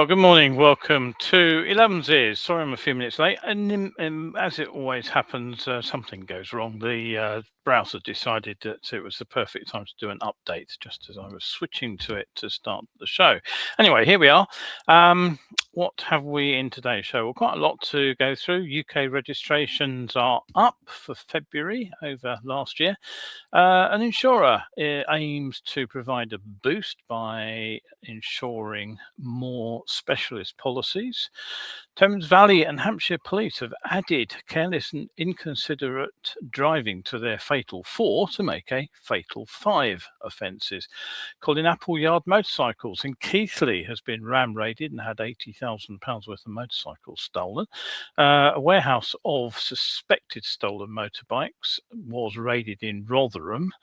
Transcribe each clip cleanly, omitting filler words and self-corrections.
Well, good morning. Welcome to Elevenses. Sorry, I'm a few minutes late. And as it always happens, something goes wrong. The browser decided that it was the perfect time to do an update just as I was switching to it to start the show. Anyway, here we are. What have we in today's show? Well, quite a lot to go through. UK registrations are up for February over last year. An insurer aims to provide a boost by insuring more specialist policies. Thames Valley and Hampshire Police have added careless and inconsiderate driving to their fatal 4 to make a fatal 5 offences. Colin Appleyard Motorcycles in Keighley has been ram raided and had £80,000 worth of motorcycles stolen. A warehouse of suspected stolen motorbikes was raided in Rotherham.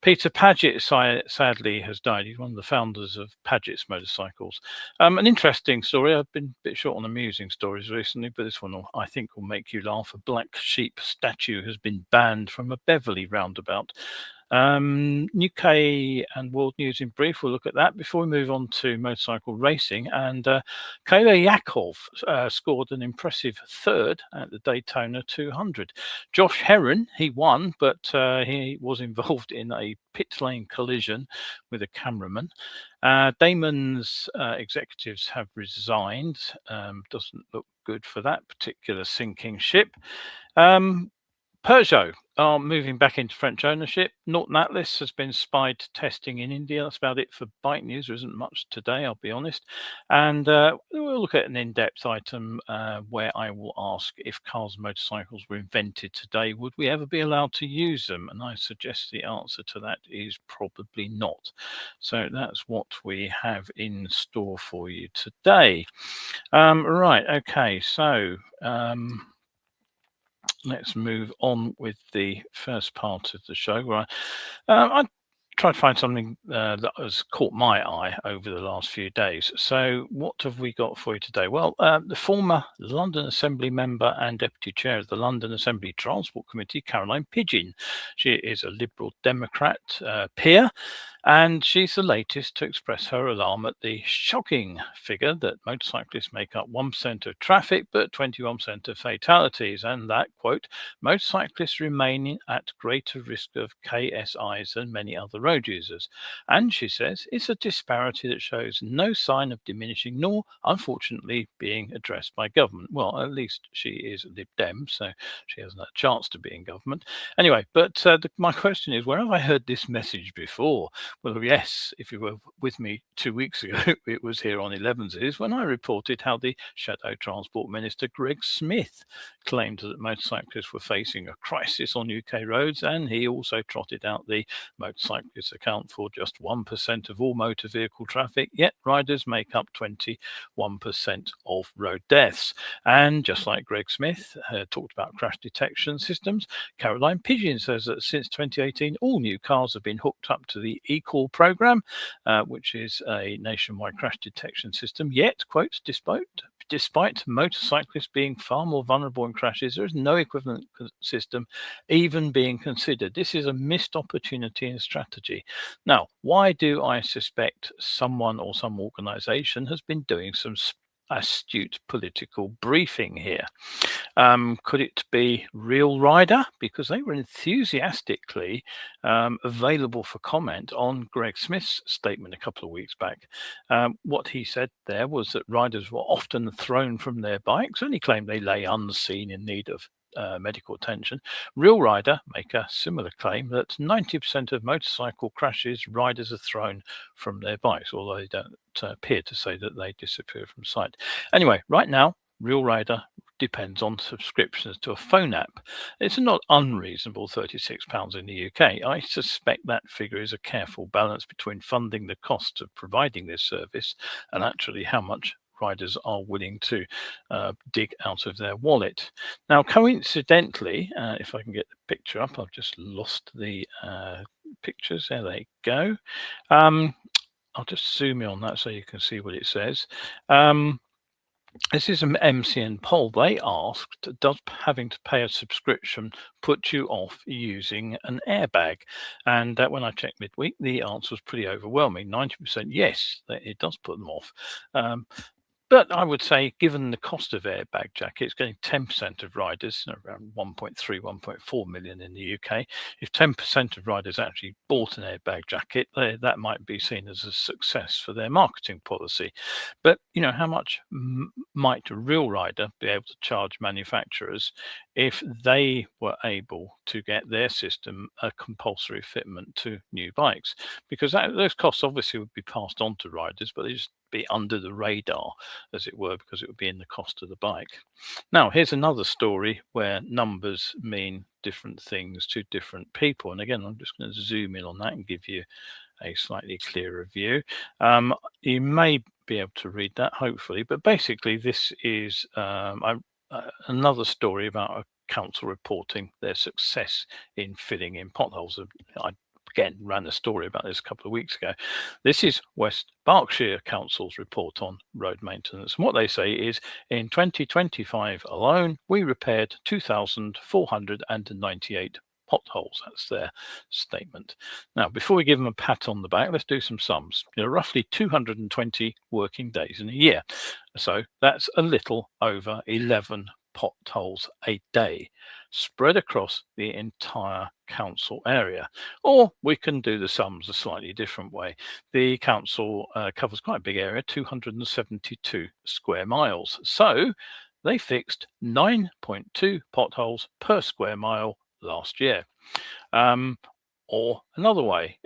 Peter Padgett sadly has died. He's one of the founders of Padgett's Motorcycles. An interesting story. I've been a bit short on amusing stories recently, but this one I think will make you laugh. A black sheep statue has been banned from a Beverley roundabout. UK and world news in brief. We'll look at that before we move on to motorcycle racing. And Kayla Yaakov scored an impressive third at the Daytona 200. Josh Herrin, he won, but he was involved in a pit lane collision with a cameraman. Damon's executives have resigned. Doesn't look good for that particular sinking ship. Peugeot are moving back into French ownership. Norton Atlas has been spied testing in India. That's about it for bike news. There isn't much today, I'll be honest. And we'll look at an in-depth item where I will ask if cars and motorcycles were invented today, would we ever be allowed to use them? And I suggest the answer to that is probably not. So that's what we have in store for you today. Right, okay, so let's move on with the first part of the show. Where I tried to find something that has caught my eye over the last few days. So what have we got for you today? Well, the former London Assembly member and Deputy Chair of the London Assembly Transport Committee, Caroline Pidgeon. She is a Liberal Democrat peer, and she's the latest to express her alarm at the shocking figure that motorcyclists make up 1% of traffic, but 21% of fatalities, and that, quote, motorcyclists remain at greater risk of KSIs than many other road users. And she says it's a disparity that shows no sign of diminishing, nor, unfortunately, being addressed by government. Well, at least she is a Lib Dem, so she hasn't had a chance to be in government. Anyway, but my question is, where have I heard this message before? Well, yes, if you were with me 2 weeks ago, it was here on Elevenses when I reported how the Shadow Transport Minister Greg Smith claimed that motorcyclists were facing a crisis on UK roads, and he also trotted out the motorcyclists account for just 1% of all motor vehicle traffic, yet riders make up 21% of road deaths. And just like Greg Smith talked about crash detection systems, Caroline Pidgeon says that since 2018, all new cars have been hooked up to the eCall program, which is a nationwide crash detection system. Yet, quote, despite motorcyclists being far more vulnerable in crashes, there is no equivalent system even being considered. This is a missed opportunity in strategy. Now, why do I suspect someone or some organization has been doing some astute political briefing here? Could it be Real Rider? Because they were enthusiastically available for comment on Greg Smith's statement a couple of weeks back. What he said there was that riders were often thrown from their bikes, and he claimed they lay unseen in need of medical attention. Real Rider make a similar claim that 90% of motorcycle crashes, riders are thrown from their bikes, although they don't appear to say that they disappear from sight. Anyway, right now, Real Rider depends on subscriptions to a phone app. It's a not unreasonable £36 in the UK. I suspect that figure is a careful balance between funding the cost of providing this service and actually how much riders are willing to dig out of their wallet. Now, coincidentally, if I can get the picture up, I've just lost the pictures. There they go. I'll just zoom in on that so you can see what it says. This is an MCN poll. They asked, does having to pay a subscription put you off using an airbag? And when I checked midweek, the answer was pretty overwhelming. 90% yes, it does put them off. But I would say, given the cost of airbag jackets, getting 10% of riders, around 1.3, 1.4 million in the UK, if 10% of riders actually bought an airbag jacket, that might be seen as a success for their marketing policy. But, how much might a real rider be able to charge manufacturers if they were able to get their system a compulsory fitment to new bikes? Because those costs obviously would be passed on to riders, but they just be under the radar, as it were, because it would be in the cost of the bike. Now, here's another story where numbers mean different things to different people. And again, I'm just going to zoom in on that and give you a slightly clearer view. You may be able to read that, hopefully, but basically this is another story about a council reporting their success in filling in potholes. I again ran a story about this a couple of weeks ago. This is West Berkshire Council's report on road maintenance. And what they say is, in 2025 alone, we repaired 2,498 potholes. That's their statement. Now, before we give them a pat on the back, let's do some sums. There are roughly 220 working days in a year. So that's a little over 11 potholes a day spread across the entire council area. Or we can do the sums a slightly different way. The council covers quite a big area, 272 square miles. So they fixed 9.2 potholes per square mile last year. Or another way,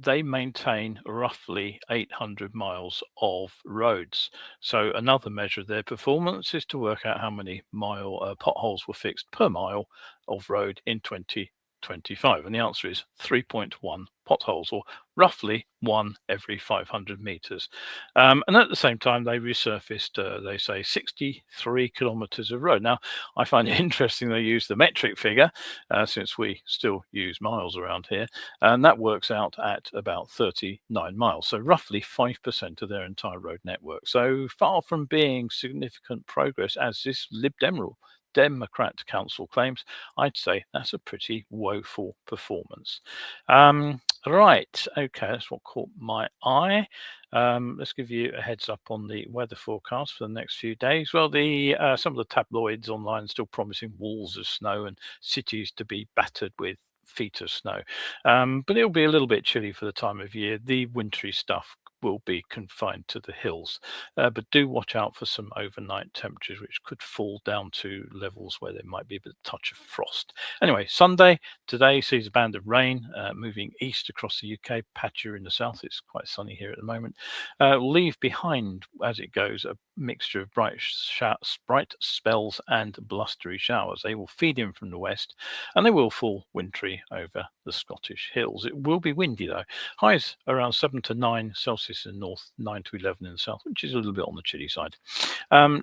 they maintain roughly 800 miles of roads. So another measure of their performance is to work out how many potholes were fixed per mile of road in 2025. And the answer is 3.1 potholes, or roughly one every 500 meters. And at the same time, they resurfaced, they say, 63 kilometers of road. Now, I find it interesting they use the metric figure, since we still use miles around here, and that works out at about 39 miles, so roughly 5% of their entire road network. So far from being significant progress, as this Lib Democrat council claims, I'd say that's a pretty woeful performance. Right, okay, that's what caught my eye. Let's give you a heads up on the weather forecast for the next few days. Well, some of the tabloids online are still promising walls of snow and cities to be battered with feet of snow. But it'll be a little bit chilly for the time of year. The wintry stuff will be confined to the hills, but do watch out for some overnight temperatures which could fall down to levels where there might be a touch of frost. Anyway, Sunday today sees a band of rain moving east across the UK, patchier in the south. It's quite sunny here at the moment. Leave behind as it goes a mixture of bright spells and blustery showers. They will feed in from the west and they will fall wintry over the Scottish hills. It will be windy though. Highs around 7 to 9 Celsius in the north, 9 to 11 in the south, which is a little bit on the chilly side.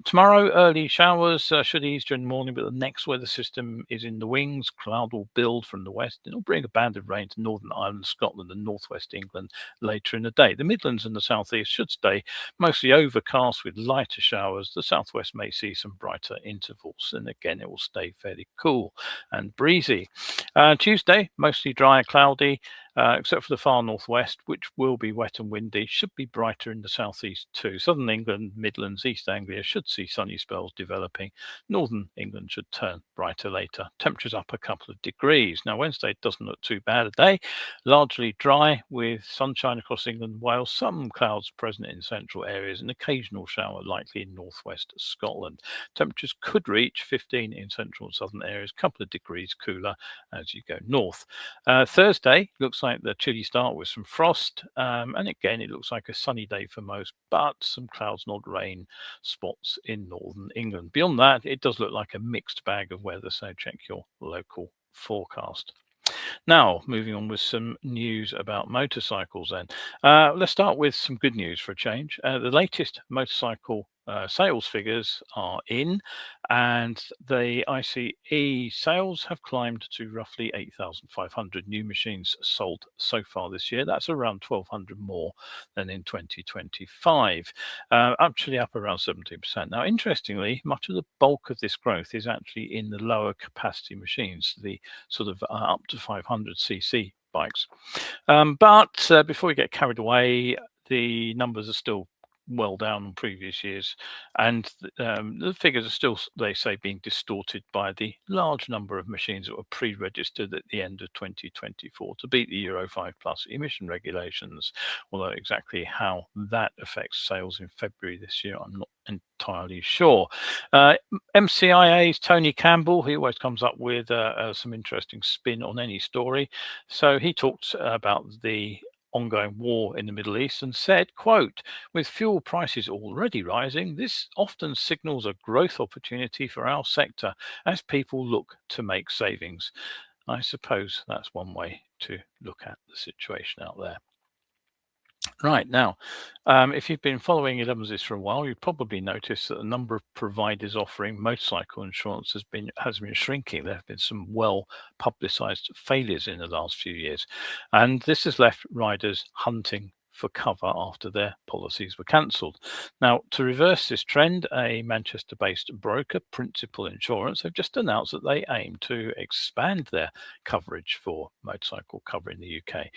Tomorrow, early showers should ease during the morning, but the next weather system is in the wings. Cloud will build from the west. It'll bring a band of rain to Northern Ireland, Scotland and northwest England later in the day. The Midlands and the southeast should stay mostly overcast with lighter showers. The southwest may see some brighter intervals, and again it will stay fairly cool and breezy. Tuesday, mostly dry, cloudy, except for the far northwest, which will be wet and windy. Should be brighter in the southeast too. Southern England, Midlands, East Anglia should see sunny spells developing. Northern England should turn brighter later. Temperatures up a couple of degrees. Now, Wednesday doesn't look too bad a day. Largely dry with sunshine across England and Wales. Some clouds present in central areas. An occasional shower likely in northwest Scotland. Temperatures could reach 15 in central and southern areas. A couple of degrees cooler as you go north. Thursday looks like the chilly start with some frost, and again it looks like a sunny day for most, but some clouds and odd rain spots in northern England. Beyond that, it does look like a mixed bag of weather, so check your local forecast. Now, moving on with some news about motorcycles then. Let's start with some good news for a change. The latest motorcycle sales figures are in, and the ICE sales have climbed to roughly 8,500 new machines sold so far this year. That's around 1,200 more than in 2025, actually up around 17%. Now, interestingly, much of the bulk of this growth is actually in the lower capacity machines, the sort of up to 500cc bikes. But before we get carried away, the numbers are still well down on previous years, and the figures are still, they say, being distorted by the large number of machines that were pre-registered at the end of 2024 to beat the Euro 5 plus emission regulations, although exactly how that affects sales in February this year, I'm not entirely sure. MCIA's Tony Campbell, he always comes up with some interesting spin on any story, so he talked about the ongoing war in the Middle East and said, quote, "With fuel prices already rising, this often signals a growth opportunity for our sector as people look to make savings." I suppose that's one way to look at the situation out there. Right, now, if you've been following Elevenses for a while, you've probably noticed that the number of providers offering motorcycle insurance has been shrinking. There have been some well-publicised failures in the last few years, and this has left riders hunting for cover after their policies were cancelled. Now, to reverse this trend, a Manchester-based broker, Principal Insurance, have just announced that they aim to expand their coverage for motorcycle cover in the UK.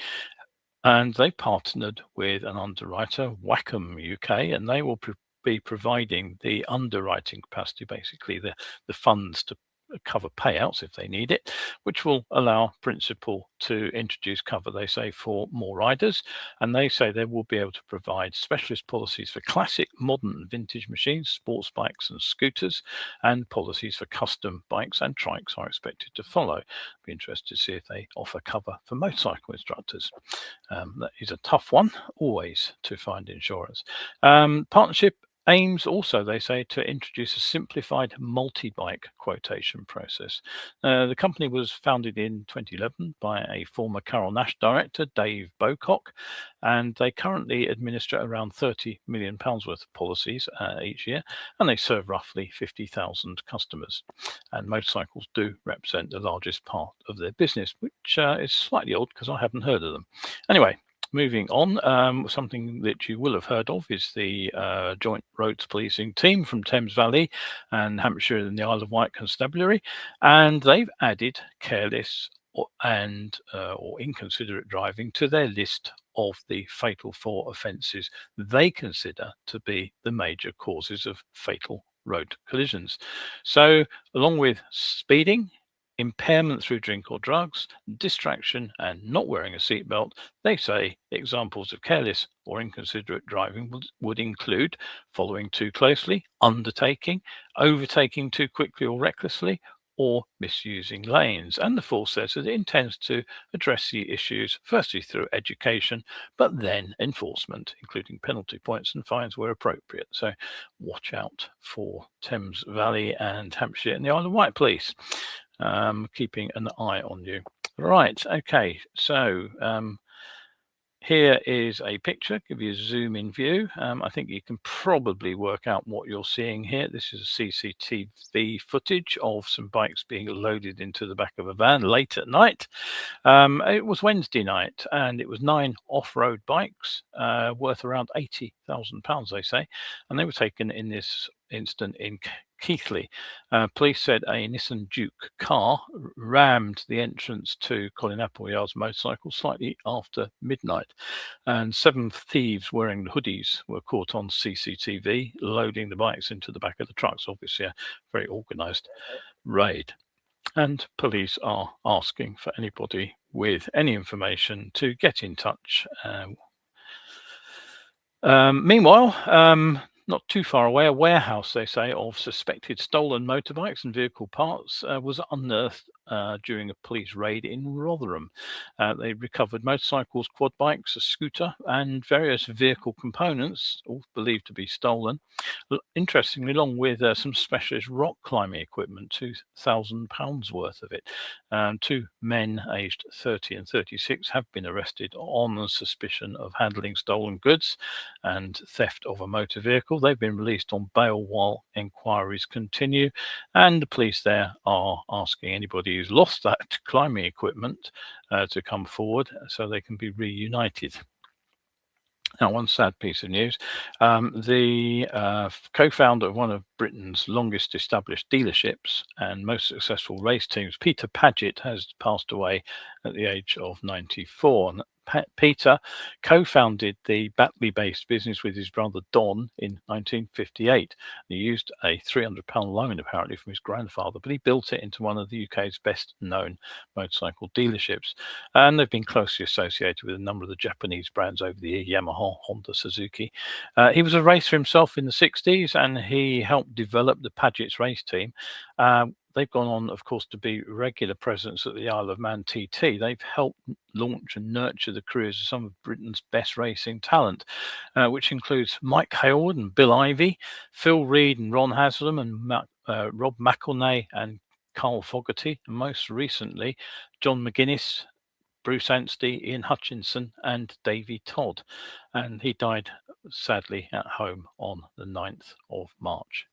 And they partnered with an underwriter, Wacom UK, and they will be providing the underwriting capacity, basically the funds to cover payouts if they need it, which will allow Principal to introduce cover, they say, for more riders. And they say they will be able to provide specialist policies for classic, modern, vintage machines, sports bikes and scooters, and policies for custom bikes and trikes are expected to follow. Be interested to see if they offer cover for motorcycle instructors. That is a tough one, always, to find insurance. Partnership aims also, they say, to introduce a simplified multi-bike quotation process. The company was founded in 2011 by a former Carroll Nash director, Dave Bocock, and they currently administer around £30 million worth of policies each year, and they serve roughly 50,000 customers. And motorcycles do represent the largest part of their business, which is slightly odd because I haven't heard of them. Anyway, moving on, something that you will have heard of is the joint roads policing team from Thames Valley and Hampshire and the Isle of Wight Constabulary, and they've added careless or inconsiderate driving to their list of the fatal 4 offences they consider to be the major causes of fatal road collisions. So, along with speeding, impairment through drink or drugs, distraction, and not wearing a seatbelt, they say examples of careless or inconsiderate driving would include following too closely, undertaking, overtaking too quickly or recklessly, or misusing lanes. And the force says that it intends to address the issues firstly through education, but then enforcement, including penalty points and fines where appropriate. So watch out for Thames Valley and Hampshire and the Isle of Wight Police. Keeping an eye on you. Right, okay, so here is a picture, give you a zoom in view. I think you can probably work out what you're seeing here. This is CCTV footage of some bikes being loaded into the back of a van late at night. It was Wednesday night, and it was 9 off-road bikes worth around £80,000, they say, and they were taken in this instant in Keighley. Police said a Nissan Duke car rammed the entrance to Colin Appleyard's motorcycle slightly after midnight, and 7 thieves wearing hoodies were caught on CCTV loading the bikes into the back of the trucks. Obviously a very organised raid, and police are asking for anybody with any information to get in touch. Meanwhile, not too far away, a warehouse, they say, of suspected stolen motorbikes and vehicle parts was unearthed during a police raid in Rotherham. They recovered motorcycles, quad bikes, a scooter, and various vehicle components, all believed to be stolen. Interestingly, along with some specialist rock climbing equipment, £2,000 worth of it. Two men aged 30 and 36 have been arrested on the suspicion of handling stolen goods and theft of a motor vehicle. They've been released on bail while inquiries continue, and the police there are asking anybody who's lost that climbing equipment to come forward so they can be reunited. Now, one sad piece of news. The co-founder of one of Britain's longest established dealerships and most successful race teams, Peter Padgett, has passed away at the age of 94. And Peter co-founded the Beverley-based business with his brother Don in 1958. He used a £300 loan apparently from his grandfather, but he built it into one of the UK's best-known motorcycle dealerships. And they've been closely associated with a number of the Japanese brands over the year: Yamaha, Honda, Suzuki. He was a racer himself in the 60s, and he helped develop the Padgett's race team. They've gone on, of course, to be regular presence at the Isle of Man TT. They've helped launch and nurture the careers of some of Britain's best racing talent, which includes Mike Hayward and Bill Ivey, Phil Reed and Ron Haslam, and Rob McElnay and Carl Fogarty, and most recently, John McGuinness, Bruce Anstey, Ian Hutchinson, and Davey Todd. And he died, sadly, at home on the 9th of March.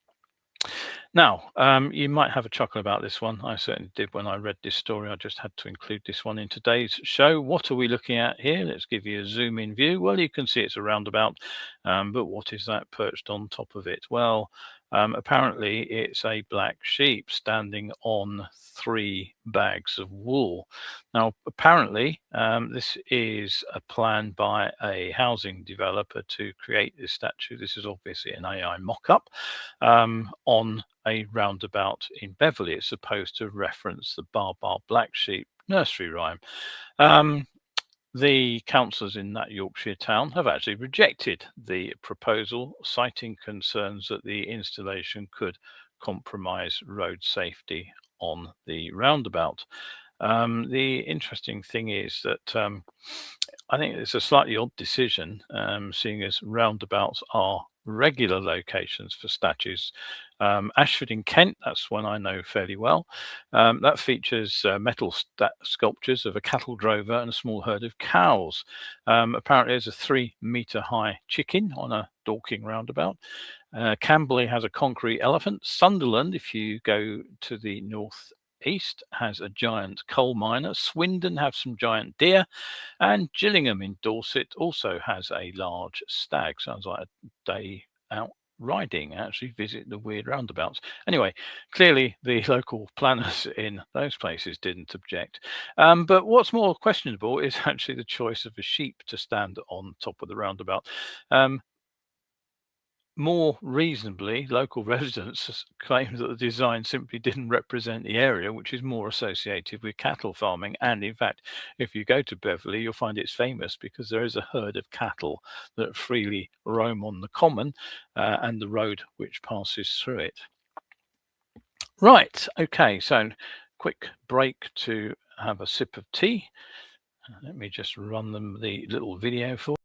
Now, you might have a chuckle about this one. I certainly did when I read this story. I just had to include this one in today's show. What are we looking at here? Let's give you a zoom in view. Well, you can see it's a roundabout, but what is that perched on top of it? Well, apparently it's a black sheep standing on 3 bags of wool. Now, apparently this is a plan by a housing developer to create this statue. This is obviously an AI mock-up on a roundabout in Beverley. It's supposed to reference the Bar Bar Black Sheep nursery rhyme. The councillors in that Yorkshire town have actually rejected the proposal, citing concerns that the installation could compromise road safety on the roundabout. The interesting thing is that I think it's a slightly odd decision, seeing as roundabouts are regular locations for statues. Ashford in Kent, that's one I know fairly well. That features metal sculptures of a cattle drover and a small herd of cows. Apparently there's a 3-metre high chicken on a Dorking roundabout. Camberley has a concrete elephant. Sunderland, if you go to the northeast, has a giant coal miner. Swindon have some giant deer, and Gillingham in Dorset also has a large stag. Sounds like a day out riding. Actually visit the weird roundabouts. Anyway, clearly the local planners in those places didn't object. But what's more questionable is actually the choice of a sheep to stand on top of the roundabout. More reasonably, local residents claim that the design simply didn't represent the area, which is more associated with cattle farming. And in fact, if you go to Beverley, you'll find it's famous because there is a herd of cattle that freely roam on the common and the road which passes through it. Right, okay, so quick break to have a sip of tea. Let me just run the little video for you.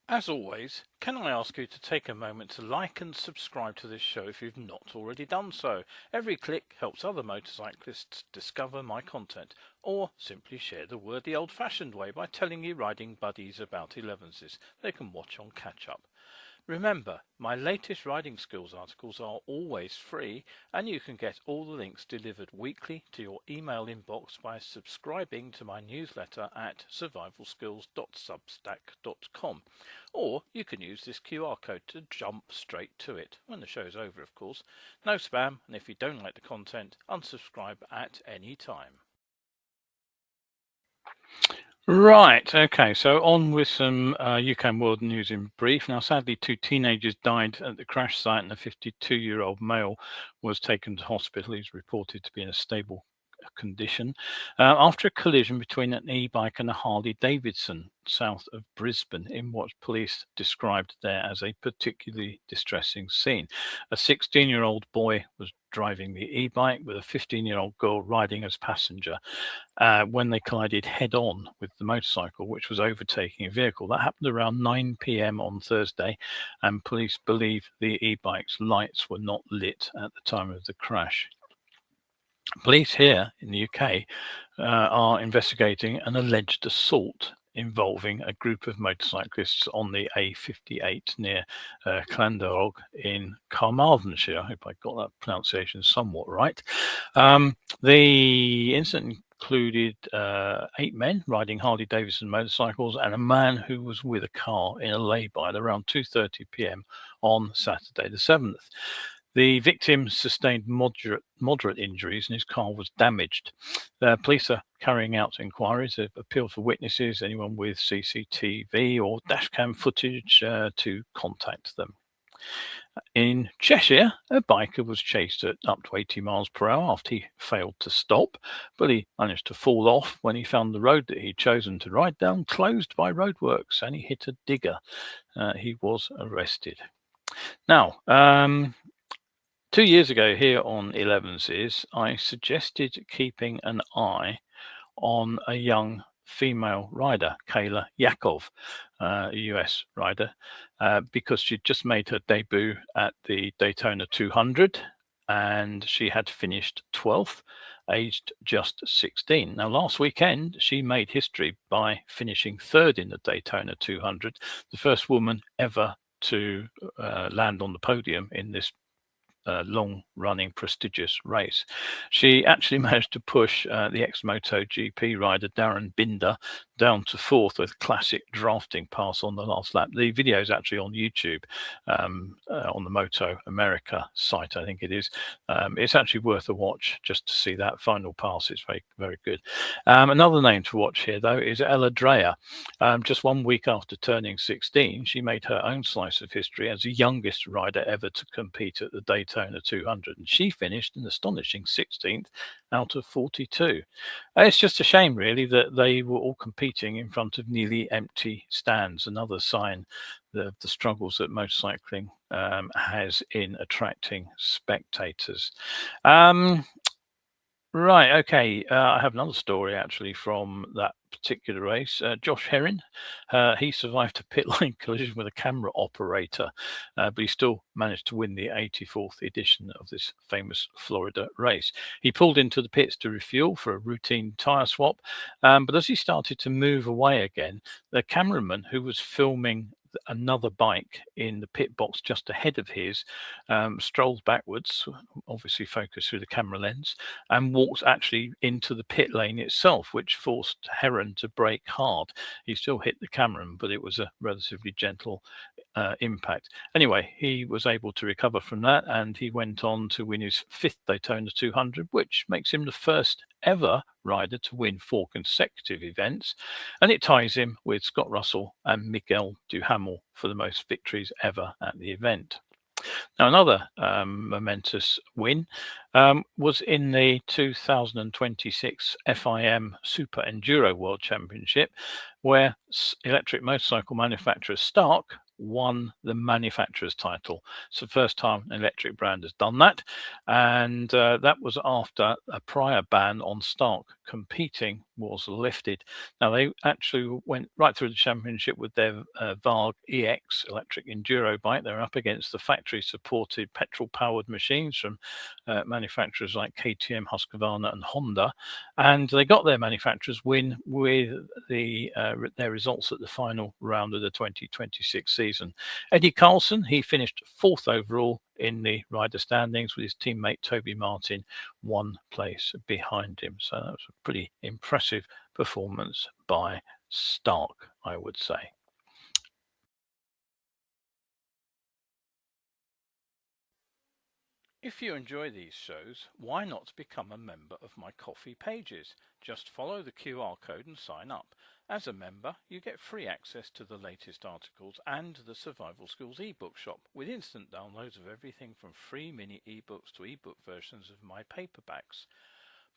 As always, can I ask you to take a moment to like and subscribe to this show if you've not already done so? Every click helps other motorcyclists discover my content, or simply share the word the old-fashioned way by telling your riding buddies about Elevenses. They can watch on catch-up. Remember, my latest riding skills articles are always free, and you can get all the links delivered weekly to your email inbox by subscribing to my newsletter at survivalskills.substack.com. Or you can use this QR code to jump straight to it, when the show's over of course. No spam, and if you don't like the content, unsubscribe at any time. Right, okay, so on with some UK world news in brief. Now, sadly, 2 teenagers died at the crash site, and a 52-year-old male was taken to hospital. He's reported to be in a stable condition after a collision between an e-bike and a Harley Davidson south of Brisbane in what police described there as a particularly distressing scene. A 16-year-old boy was driving the e-bike with a 15-year-old girl riding as passenger when they collided head-on with the motorcycle, which was overtaking a vehicle. That happened around 9 p.m. on Thursday, and police believe the e-bike's lights were not lit at the time of the crash. Police here in the UK are investigating an alleged assault involving a group of motorcyclists on the A58 near Llanderog in Carmarthenshire. I hope I got that pronunciation somewhat right. The incident included 8 men riding Harley Davidson motorcycles and a man who was with a car in a lay-by at around 2:30 p.m. on Saturday the 7th. The victim sustained moderate injuries and his car was damaged. The police are carrying out inquiries. They've appealed for witnesses, anyone with CCTV or dashcam footage to contact them. In Cheshire, a biker was chased at up to 80 miles per hour after he failed to stop, but he managed to fall off when he found the road that he'd chosen to ride down closed by roadworks, and he hit a digger. He was arrested. Now, 2 years ago here on Elevenses, I suggested keeping an eye on a young female rider, Kayla Yaakov, a US rider, because she'd just made her debut at the Daytona 200 and she had finished 12th, aged just 16. Now, last weekend, she made history by finishing 3rd in the Daytona 200, the first woman ever to land on the podium in this long-running prestigious race. She actually managed to push the ex-MotoGP rider Darren Binder down to 4th with a classic drafting pass on the last lap. The video is actually on YouTube on the Moto America site, I think it is. It's actually worth a watch just to see that final pass. It's very, very good. Another name to watch here, though, is Ella Dreyer. Just 1 week after turning 16, she made her own slice of history as the youngest rider ever to compete at the Daytona 200, and she finished an astonishing 16th out of 42. It's just a shame, really, that they were all competing in front of nearly empty stands. Another sign of the struggles that motorcycling has in attracting spectators. Right, okay. I have another story actually from that particular race. Josh Herrin, he survived a pit lane collision with a camera operator, but he still managed to win the 84th edition of this famous Florida race. He pulled into the pits to refuel for a routine tyre swap, but as he started to move away again, the cameraman who was filming another bike in the pit box just ahead of his strolled backwards, obviously focused through the camera lens, and walked actually into the pit lane itself, which forced Herrin to brake hard. He still hit the cameraman, but it was a relatively gentle impact. Anyway, he was able to recover from that, and he went on to win his 5th Daytona 200, which makes him the first ever rider to win 4 consecutive events, and it ties him with Scott Russell and Miguel Duhamel for the most victories ever at the event. Now, another momentous win was in the 2026 FIM Super Enduro World Championship, where electric motorcycle manufacturer Stark won the manufacturer's title. It's the first time an electric brand has done that, and that was after a prior ban on Stark competing was lifted. Now, they actually went right through the championship with their Varg EX electric enduro bike. They're up against the factory-supported petrol-powered machines from manufacturers like KTM, Husqvarna and Honda, and they got their manufacturer's win with their results at the final round of the 2026 season. Eddie Carlson, he finished 4th overall in the rider standings with his teammate Toby Martin 1 place behind him. So that was a pretty impressive performance by Stark, I would say. If you enjoy these shows, why not become a member of my Ko-fi pages? Just follow the QR code and sign up. As a member, you get free access to the latest articles and the Survival Schools ebook shop with instant downloads of everything from free mini ebooks to ebook versions of my paperbacks.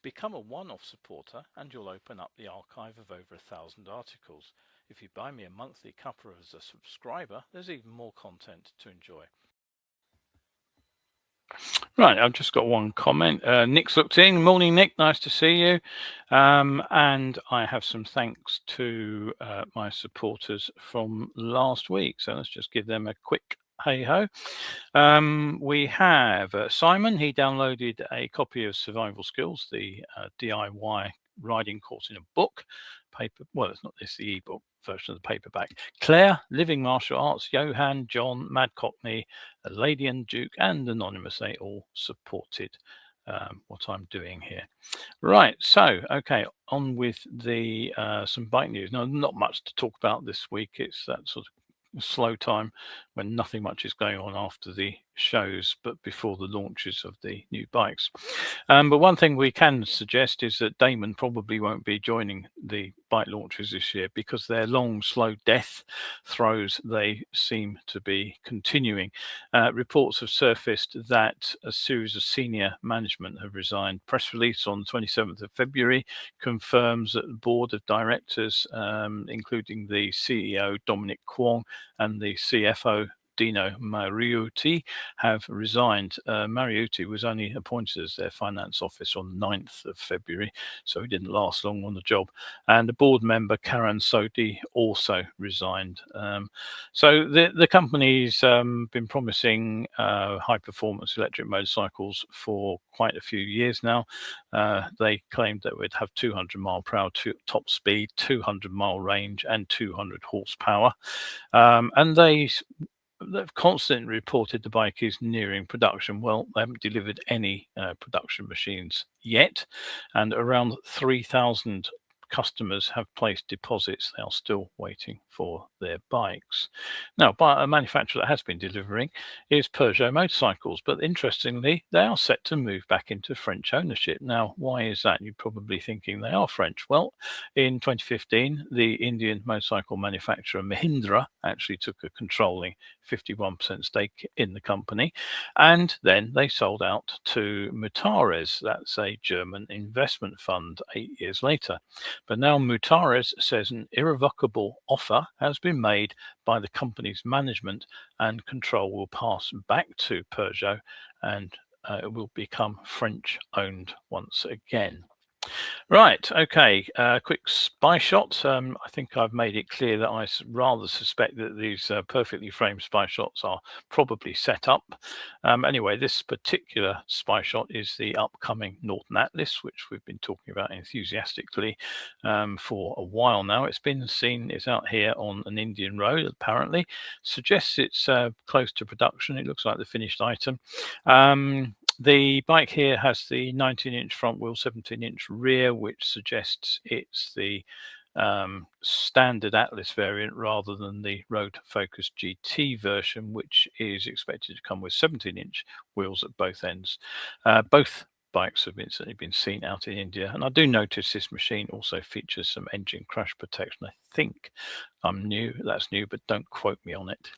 Become a one-off supporter and you'll open up the archive of over 1,000 articles. If you buy me a monthly cuppa as a subscriber, there's even more content to enjoy. Right, I've just got one comment. Nick's looked in. Morning, Nick. Nice to see you. And I have some thanks to my supporters from last week. So let's just give them a quick hey-ho. We have Simon. He downloaded a copy of Survival Skills, the DIY riding course in a book. Well, it's not this, the ebook version of the paperback. Claire, Living Martial Arts, Johan, John, Mad Cockney, Lady and Duke, and Anonymous. They all supported what I'm doing here. Right, so okay, on with the some bike news. Now, not much to talk about this week. It's that sort of slow time when nothing much is going on after the shows, but before the launches of the new bikes. But one thing we can suggest is that Damon probably won't be joining the bike launches this year because their long, slow death throes, they seem to be continuing. Reports have surfaced that a series of senior management have resigned. Press release on the 27th of February confirms that the board of directors, including the CEO Dominic Kwong and the CFO Dino Mariucci, have resigned. Mariucci was only appointed as their finance officer on the 9th of February, so he didn't last long on the job. And the board member Karen Sodi also resigned. So the company's been promising high-performance electric motorcycles for quite a few years now. They claimed that we'd have 200-mile-per-hour top speed, 200-mile range, and 200 horsepower. And they've constantly reported the bike is nearing production. Well, they haven't delivered any production machines yet, and around 3,000 customers have placed deposits. They are still waiting for their bikes. Now, a manufacturer that has been delivering is Peugeot Motorcycles, but interestingly, they are set to move back into French ownership. Now, why is that? You're probably thinking they are French. Well, in 2015, the Indian motorcycle manufacturer Mahindra actually took a controlling 51% stake in the company, and then they sold out to Mutares. That's a German investment fund 8 years later. But now Mutares says an irrevocable offer has been made by the company's management, and control will pass back to Peugeot, and it will become French owned once again. Right, okay, quick spy shot. I think I've made it clear that I rather suspect that these perfectly framed spy shots are probably set up. Anyway, this particular spy shot is the upcoming Norton Atlas, which we've been talking about enthusiastically for a while now. It's been seen, it's out here on an Indian road, apparently. Suggests it's close to production. It looks like the finished item. The bike here has the 19-inch front wheel, 17-inch rear, which suggests it's the standard Atlas variant rather than the Road Focus GT version, which is expected to come with 17-inch wheels at both ends. Both bikes have certainly been seen out in India, and I do notice this machine also features some engine crash protection. I think that's new, but don't quote me on it.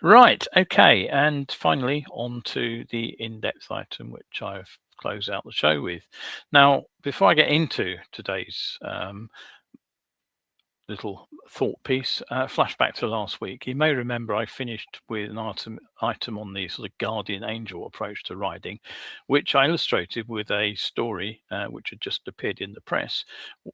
Right, okay, and finally on to the in-depth item, which I've closed out the show with. Now, before I get into today's little thought piece, flashback to last week. You may remember I finished with an item on the sort of guardian angel approach to riding, which I illustrated with a story which had just appeared in the press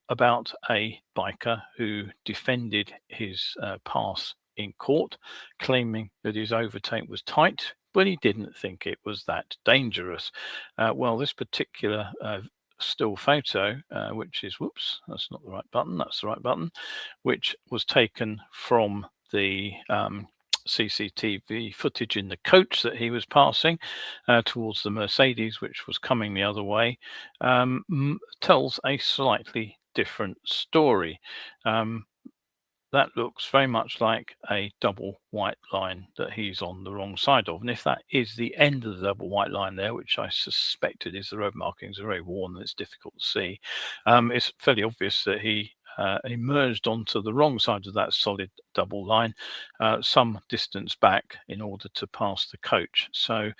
about a biker who defended his pass in court, claiming that his overtake was tight, but he didn't think it was that dangerous. Well, this particular still photo, which is, whoops, that's not the right button, that's the right button, which was taken from the CCTV footage in the coach that he was passing towards the Mercedes, which was coming the other way, tells a slightly different story. That looks very much like a double white line that he's on the wrong side of. And if that is the end of the double white line there, which I suspected is the road markings are very worn and it's difficult to see, it's fairly obvious that he emerged onto the wrong side of that solid double line some distance back in order to pass the coach. So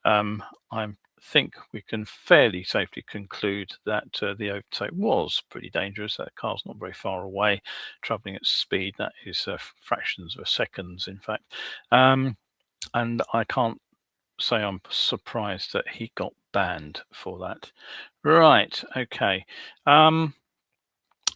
I'm think we can fairly safely conclude that the overtake was pretty dangerous. That car's not very far away, travelling at speed that is fractions of seconds, in fact. And I can't say I'm surprised that he got banned for that. Right, okay.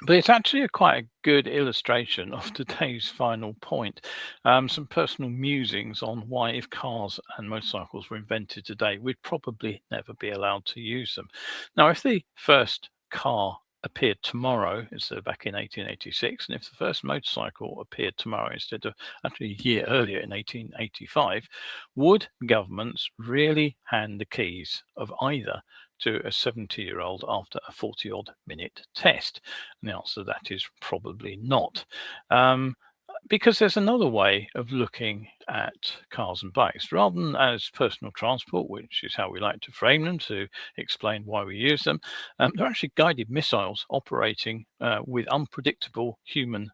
But it's actually quite a good illustration of today's final point. Some personal musings on why, if cars and motorcycles were invented today, we'd probably never be allowed to use them. Now, if the first car appeared tomorrow instead of back in 1886, and if the first motorcycle appeared tomorrow instead of actually a year earlier in 1885, would governments really hand the keys of either to a 70-year-old after a 40-odd minute test? And the answer to that is probably not. Because there's another way of looking at cars and bikes. Rather than as personal transport, which is how we like to frame them to explain why we use them, they're actually guided missiles operating with unpredictable human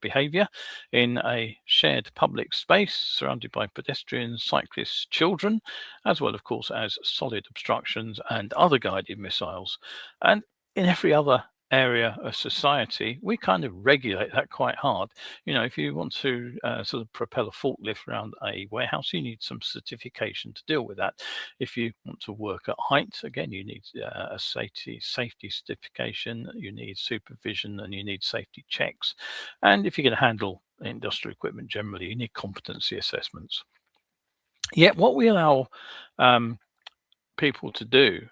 behavior in a shared public space surrounded by pedestrians, cyclists, children, as well, of course, as solid obstructions and other guided missiles. And in every other area of society, we kind of regulate that quite hard. You know, if you want to sort of propel a forklift around a warehouse, you need some certification to deal with that. If you want to work at height, again, you need a safety certification, you need supervision, and you need safety checks. And if you're going to handle industrial equipment generally, you need competency assessments. Yet what we allow people to do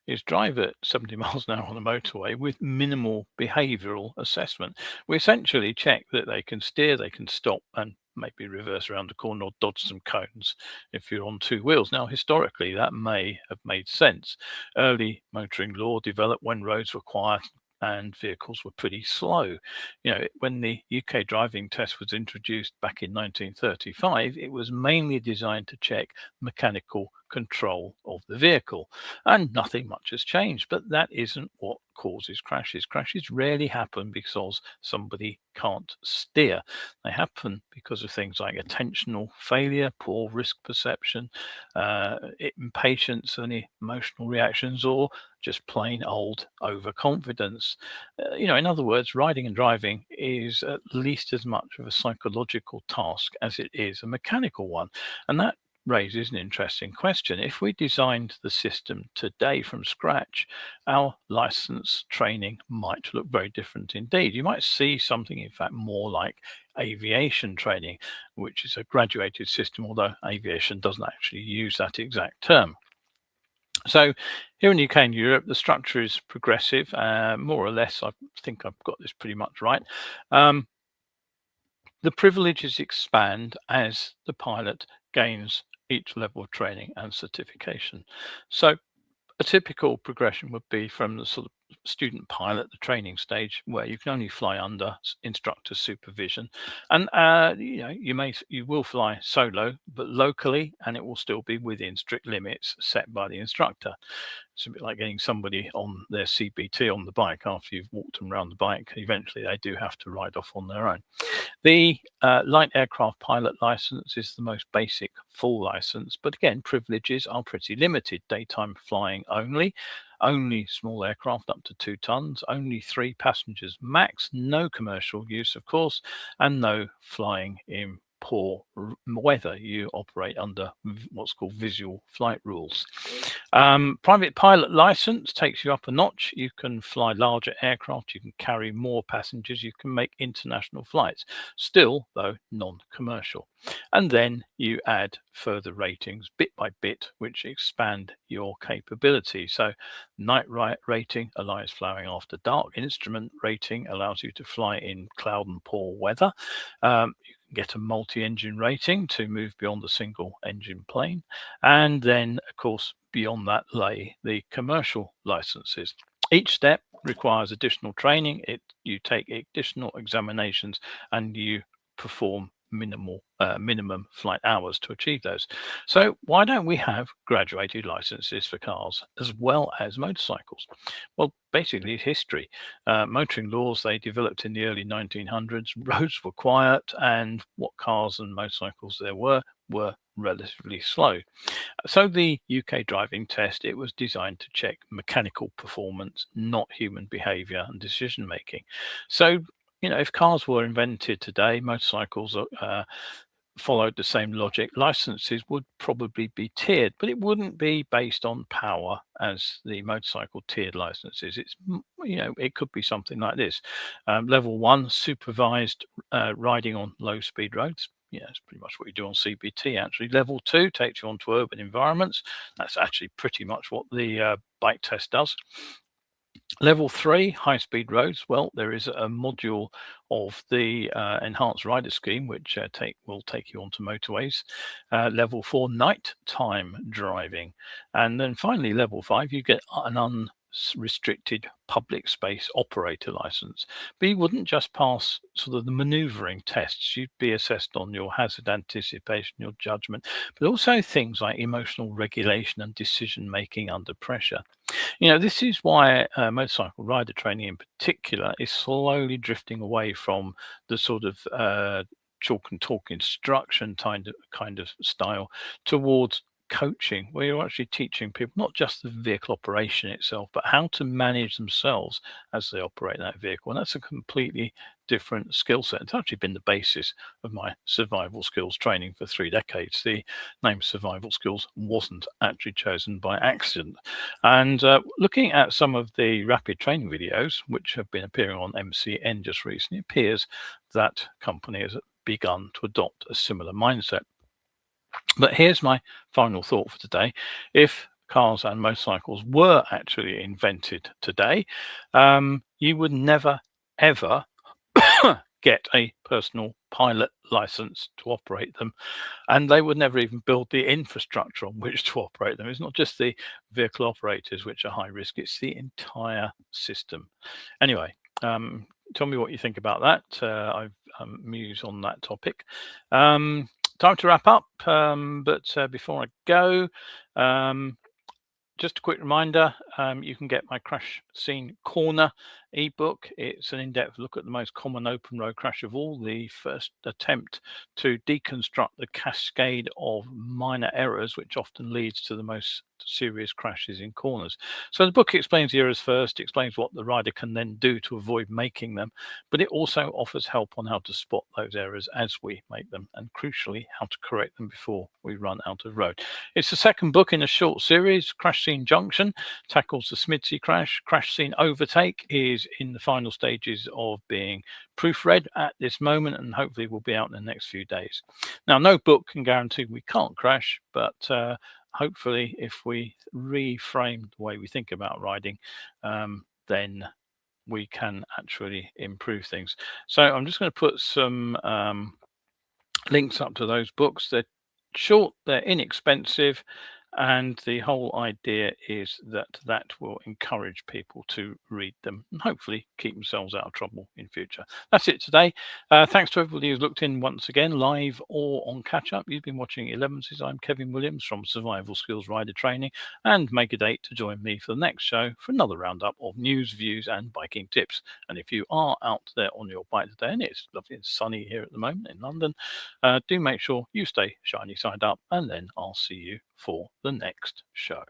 is drive at 70 miles an hour on the motorway with minimal behavioural assessment. We essentially check that they can steer, they can stop, and maybe reverse around the corner or dodge some cones if you're on two wheels. Now, historically, that may have made sense. Early motoring law developed when roads were quiet and vehicles were pretty slow. You know, when the UK driving test was introduced back in 1935, it was mainly designed to check mechanical control of the vehicle, and nothing much has changed. But that isn't what causes crashes. Crashes rarely happen because somebody can't steer. They happen because of things like attentional failure, poor risk perception, impatience and emotional reactions, or just plain old overconfidence. You know, in other words, riding and driving is at least as much of a psychological task as it is a mechanical one. And that raises an interesting question. If we designed the system today from scratch, our license training might look very different indeed. You might see something, in fact, more like aviation training, which is a graduated system, although aviation doesn't actually use that exact term. So here in the UK and Europe, the structure is progressive, more or less. I think I've got this pretty much right. The privileges expand as the pilot gains each level of training and certification. So a typical progression would be from the sort of student pilot, the training stage, where you can only fly under instructor supervision, and you know, you will fly solo, but locally, and it will still be within strict limits set by the instructor. It's a bit like getting somebody on their CBT on the bike. After you've walked them around the bike, eventually they do have to ride off on their own. The light aircraft pilot license is the most basic full license, but again, privileges are pretty limited. Daytime flying only small aircraft up to 2 tons, only 3 passengers max, no commercial use, of course, and no flying in poor weather. You operate under what's called visual flight rules. Private pilot license takes you up a notch. You can fly larger aircraft, you can carry more passengers, you can make international flights, still though non-commercial. And then you add further ratings bit by bit, which expand your capability. So night rating allows flying after dark. Instrument rating allows you to fly in cloud and poor weather. You can get a multi-engine rating to move beyond the single engine plane. And then, of course, beyond that lay the commercial licenses. Each step requires additional training. You take additional examinations and you perform minimum flight hours to achieve those. So why don't we have graduated licenses for cars as well as motorcycles? Well, basically history. Motoring laws, they developed in the early 1900s. Roads were quiet, and what cars and motorcycles there were relatively slow. So the UK driving test, it was designed to check mechanical performance, not human behavior and decision making. So, if cars were invented today, motorcycles followed the same logic, licenses would probably be tiered, but it wouldn't be based on power as the motorcycle tiered licenses. It could be something like this. Level 1, supervised riding on low speed roads. Yeah, it's pretty much what you do on CBT, actually. Level 2 takes you onto urban environments. That's actually pretty much what the bike test does. Level 3, high-speed roads. Well, there is a module of the enhanced rider scheme, which will take you onto motorways. Level 4, nighttime driving. And then finally, level 5, you get an unrestricted public space operator license. But you wouldn't just pass sort of the maneuvering tests. You'd be assessed on your hazard anticipation, your judgment, but also things like emotional regulation and decision making under pressure. This is why motorcycle rider training in particular is slowly drifting away from the sort of chalk and talk instruction kind of style towards coaching, where you're actually teaching people not just the vehicle operation itself, but how to manage themselves as they operate that vehicle. And that's a completely different skill set. It's actually been the basis of my survival skills training for 3 decades. The name survival skills wasn't actually chosen by accident. And looking at some of the rapid training videos, which have been appearing on MCN just recently, it appears that company has begun to adopt a similar mindset. But here's my final thought for today. If cars and motorcycles were actually invented today, you would never, ever get a personal pilot license to operate them, and they would never even build the infrastructure on which to operate them. It's not just the vehicle operators which are high risk, it's the entire system. Anyway, tell me what you think about that. I've mused on that topic. Time to wrap up, but before I go, just a quick reminder, you can get my Crash Scene Corner ebook. It's an in-depth look at the most common open road crash of all, the first attempt to deconstruct the cascade of minor errors, which often leads to the most serious crashes in corners. So the book explains the errors first, explains what the rider can then do to avoid making them, but it also offers help on how to spot those errors as we make them, and crucially, how to correct them before we run out of road. It's the second book in a short series. Crash Scene Junction tackles the Smidsey crash. Crash Scene Overtake is in the final stages of being proofread at this moment, and hopefully will be out in the next few days. Now, no book can guarantee we can't crash, but hopefully if we reframe the way we think about riding, then we can actually improve things. So I'm just going to put some links up to those books. They're short, they're inexpensive, and the whole idea is that will encourage people to read them and hopefully keep themselves out of trouble in future. That's it today. Thanks to everybody who's looked in once again, live or on catch up. You've been watching Elevenses. I'm Kevin Williams from Survival Skills Rider Training, and make a date to join me for the next show for another roundup of news, views, and biking tips. And if you are out there on your bike today, and it's lovely and sunny here at the moment in London, do make sure you stay shiny side up, and then I'll see you for the next show.